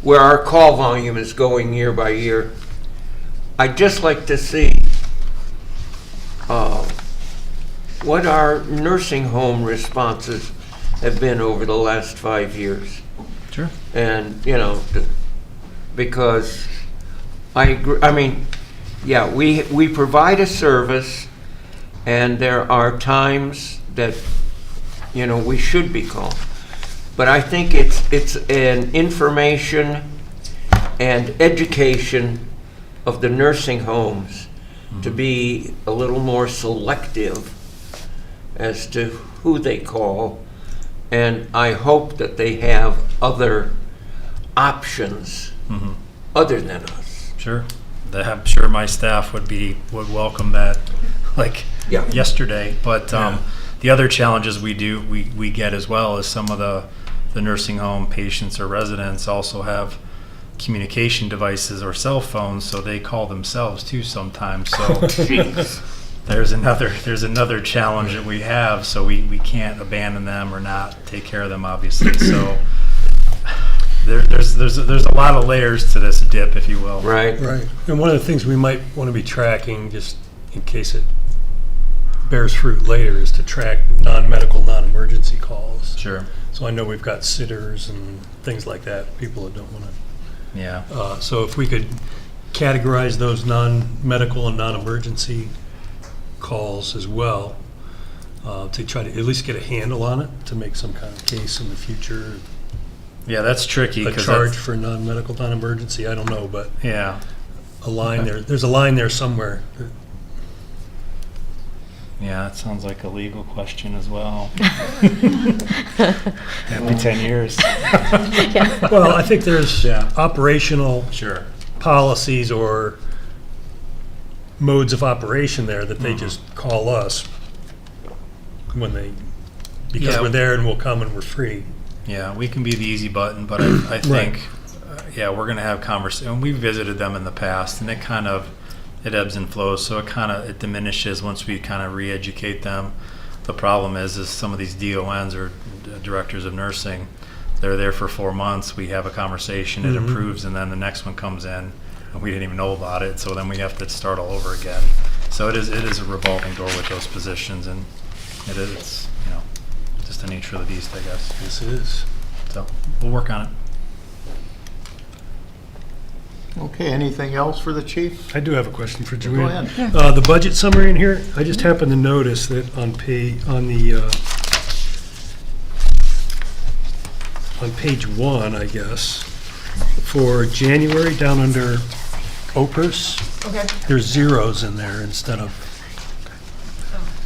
Speaker 6: where our call volume is going year by year. I'd just like to see what our nursing home responses have been over the last 5 years.
Speaker 7: Sure.
Speaker 6: And, because I agree, we provide a service, and there are times that, we should be called. But I think it's an information and education of the nursing homes to be a little more selective as to who they call, and I hope that they have other options other than us.
Speaker 7: Sure. I'm sure my staff would welcome that, yesterday. But the other challenges we get as well is some of the nursing home patients or residents also have communication devices or cell phones, so they call themselves too sometimes. So there's another challenge that we have. So we can't abandon them or not take care of them, obviously. So there's a lot of layers to this dip, if you will.
Speaker 6: Right.
Speaker 1: Right. And one of the things we might want to be tracking, just in case it bears fruit later, is to track non-medical, non-emergency calls.
Speaker 7: Sure.
Speaker 1: So I know we've got sitters and things like that, people that don't want to.
Speaker 7: Yeah.
Speaker 1: So if we could categorize those non-medical and non-emergency calls as well, to try to at least get a handle on it, to make some kind of case in the future.
Speaker 7: Yeah, that's tricky.
Speaker 1: A
Speaker 7: 'cause
Speaker 1: charge
Speaker 7: that's-
Speaker 1: for non-medical, non-emergency, I don't know, but
Speaker 7: Yeah.
Speaker 1: a line there, there's a line there somewhere.
Speaker 7: Yeah, that sounds like a legal question as well. Every 10 years.
Speaker 1: Well, I think there's
Speaker 7: Yeah.
Speaker 1: operational
Speaker 7: Sure.
Speaker 1: policies or modes of operation there that they just call us when they, because
Speaker 7: Yeah.
Speaker 1: we're there and we'll come and we're free.
Speaker 7: Yeah, we can be the easy button, but I think, yeah, we're going to have conversation. And we visited them in the past, and it ebbs and flows. So it diminishes once we kind of re-educate them. The problem is some of these DONs or directors of nursing, they're there for 4 months. We have a conversation, it improves, and then the next one comes in, and we didn't even know about it. So then we have to start all over again. So it is a revolving door with those positions, and it's just the nature of the beast, I guess.
Speaker 1: Yes, it is.
Speaker 7: So we'll work on it.
Speaker 4: Okay, anything else for the chief?
Speaker 1: I do have a question for Joanne.
Speaker 4: ahead.
Speaker 1: The budget summary in here, I just happened to notice that on page 1, I guess, for January, down under OPERS,
Speaker 9: Okay.
Speaker 1: there's zeros in there instead of,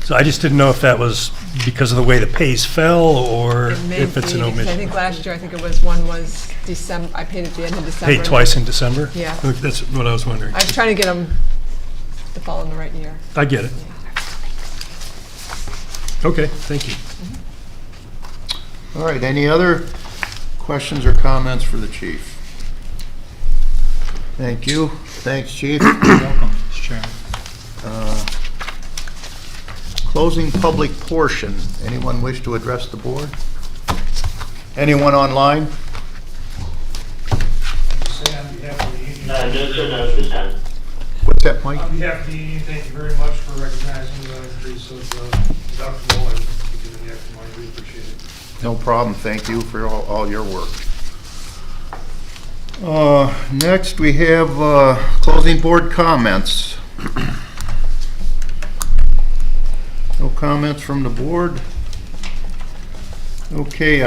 Speaker 1: so I just didn't know if that was because of the way the pays fell or
Speaker 9: It may
Speaker 1: if it's
Speaker 9: be,
Speaker 1: an
Speaker 9: because I
Speaker 1: omission.
Speaker 9: think last year, one was December, I paid at the end of December.
Speaker 1: Paid twice in December?
Speaker 9: Yeah.
Speaker 1: Look, that's what I was wondering.
Speaker 9: I was trying to get them to fall in the right year.
Speaker 1: I get it. Okay, thank you.
Speaker 4: All right, any other questions or comments for the chief? Thank you. Thanks, chief.
Speaker 7: Welcome, Mr. Chairman.
Speaker 4: Closing public portion. Anyone wish to address the board? Anyone online?
Speaker 8: Say on behalf of the union.
Speaker 11: No, at this time.
Speaker 4: What's that, Mike?
Speaker 8: On behalf of the union, thank you very much for recognizing the increase of deductible and giving the extra money. We appreciate it.
Speaker 4: No problem. Thank you for all your work. Next, we have closing board comments. No comments from the board. Okay,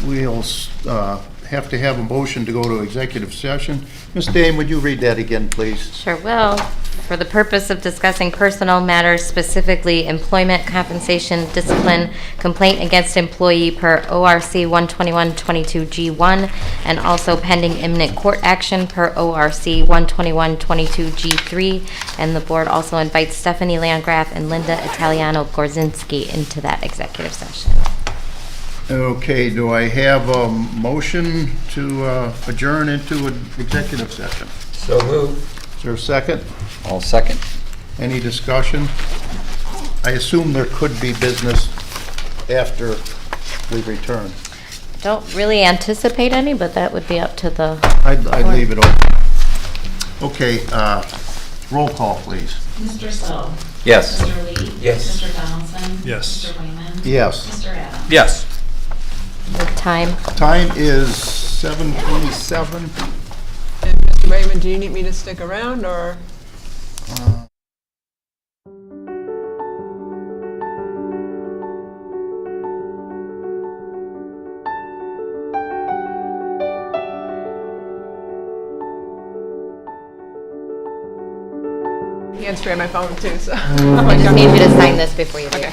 Speaker 4: we'll have to have a motion to go to executive session. Ms. Dame, would you read that again, please?
Speaker 10: Sure will. For the purpose of discussing personnel matters, specifically employment, compensation, discipline, complaint against employee per ORC 121-22G1, and also pending imminent court action per ORC 121-22G3. And the board also invites Stephanie Landgraf and Linda Italiano-Gorzinski into that executive session.
Speaker 4: Okay, do I have a motion to adjourn into an executive session?
Speaker 6: So moved.
Speaker 4: Is there a second?
Speaker 5: All second.
Speaker 4: Any discussion? I assume there could be business after we return.
Speaker 10: Don't really anticipate any, but that would be up to the...
Speaker 4: I'd leave it open. Okay, roll call, please.
Speaker 2: Mr. So.
Speaker 5: Yes.
Speaker 2: Mr. Lee.
Speaker 6: Yes.
Speaker 2: Mr. Donaldson.
Speaker 1: Yes.
Speaker 2: Mr. Wayman.
Speaker 4: Yes.
Speaker 2: Mr. Adams.
Speaker 5: Yes.
Speaker 10: the time.
Speaker 4: Time is 7:27.
Speaker 9: And Mr. Raymond, do you need me to stick around, or? Hands-free on my phone too, so.
Speaker 10: I just need you to sign this before you leave.
Speaker 9: Okay.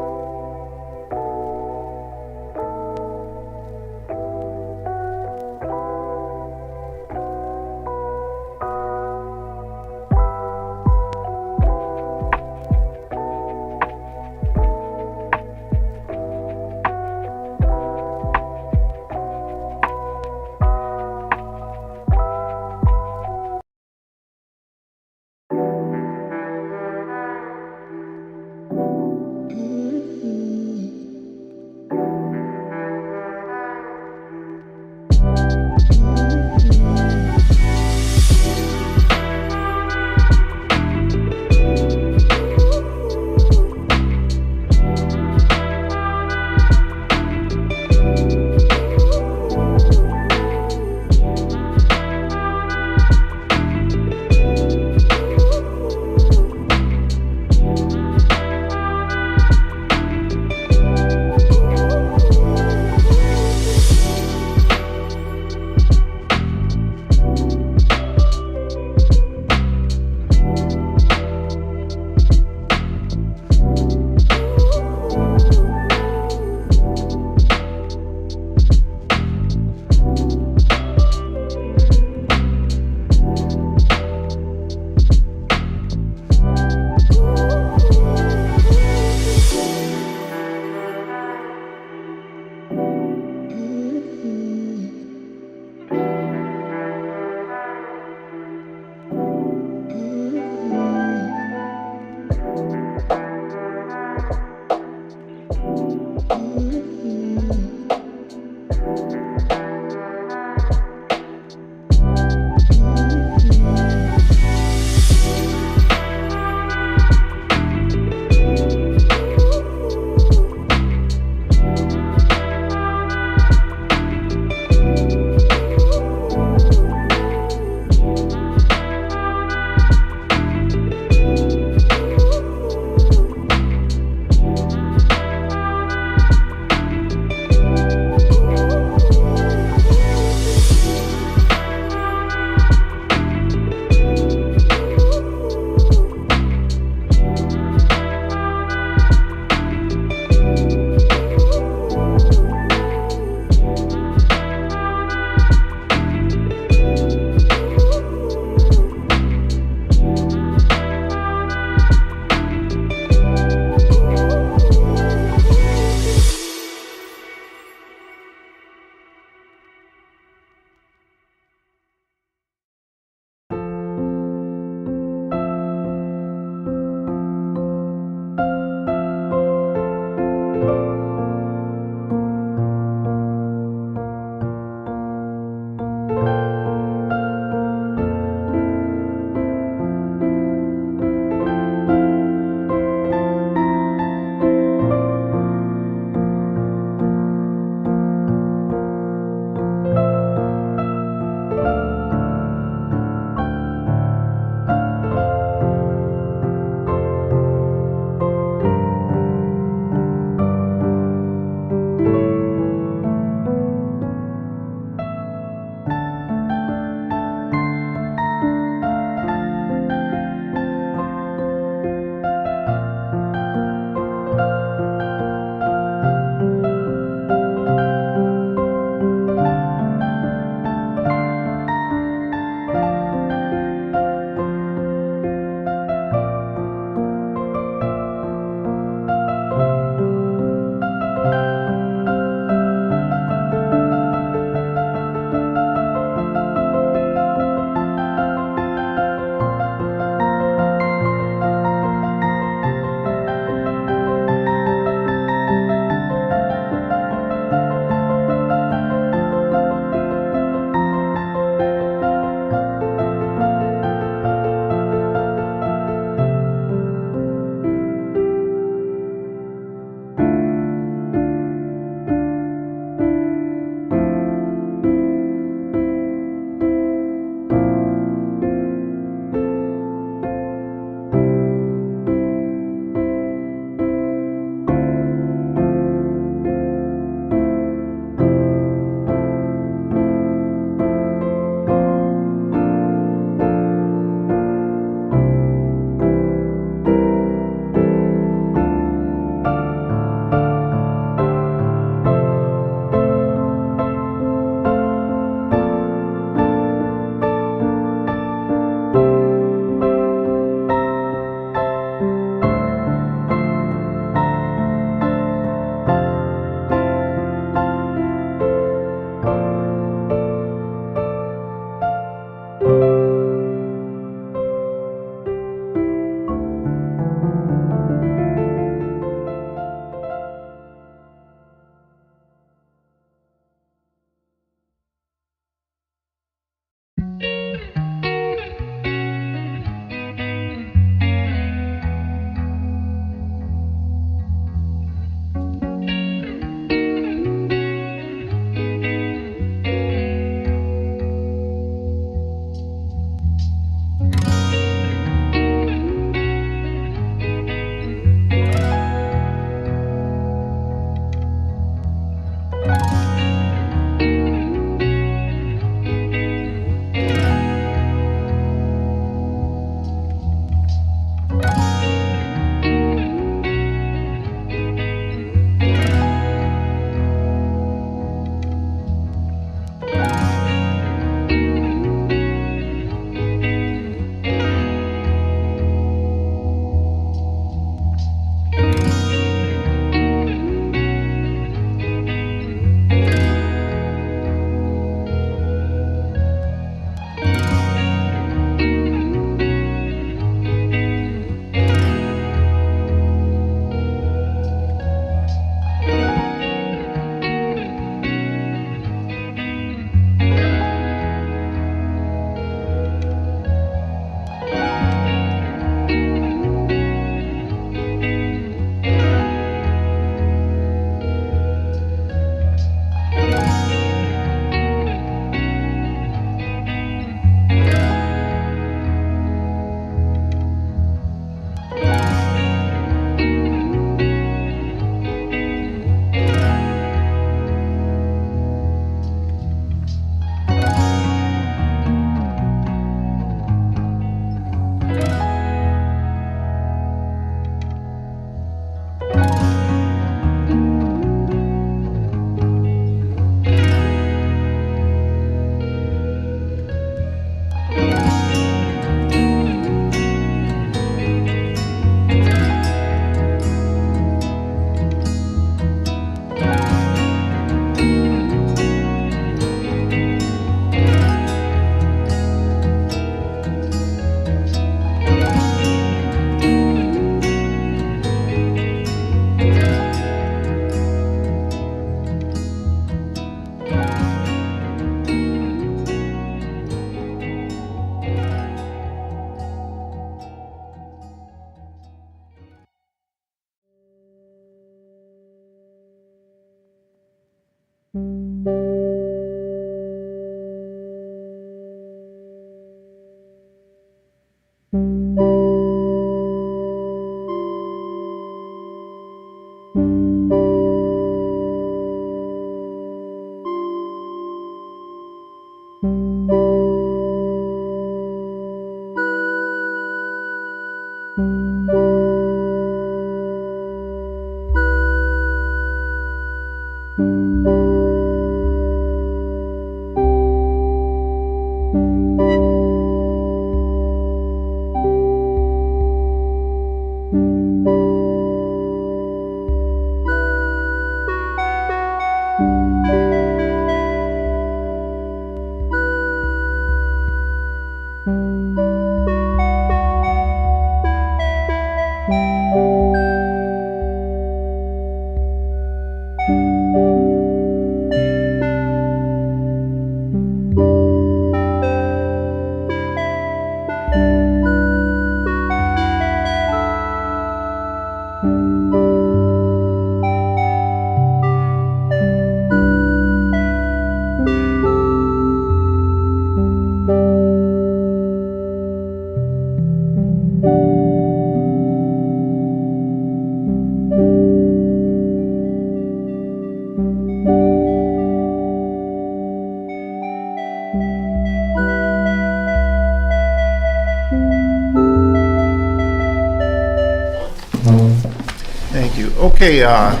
Speaker 4: Okay, I'd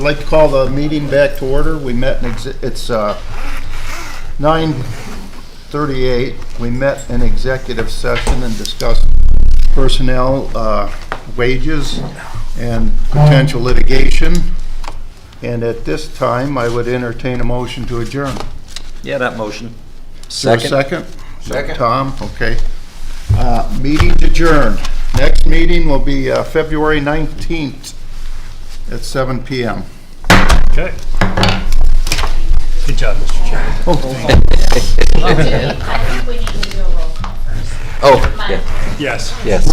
Speaker 4: like to call the meeting back to order. We met it's 9:38. We met in executive session and discussed personnel, wages, and potential litigation. And at this time, I would entertain a motion to adjourn.
Speaker 3: Yeah, that motion.
Speaker 4: Is there a
Speaker 5: Second.
Speaker 6: Second.
Speaker 4: Tom, okay. Meeting's adjourned. Next meeting will be February 19th at 7 PM.
Speaker 1: Okay. Good job, Mr. Chairman.
Speaker 2: I think we need to do a roll call first.
Speaker 5: Oh, yeah.
Speaker 1: Yes.
Speaker 5: Yes.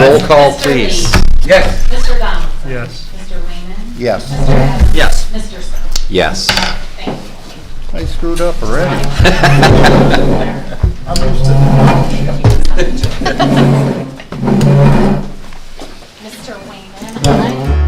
Speaker 5: Roll call,
Speaker 2: Mr.
Speaker 5: please.
Speaker 2: Lee,
Speaker 6: Yes.
Speaker 2: Mr. Donaldson.
Speaker 1: Yes.
Speaker 2: Mr. Wayman.
Speaker 4: Yes.
Speaker 2: Mr. Evans.
Speaker 3: Yes.
Speaker 2: Mr. Sill.
Speaker 5: Yes.
Speaker 2: Thank you.
Speaker 4: I screwed up already.
Speaker 2: Mr. Wayman.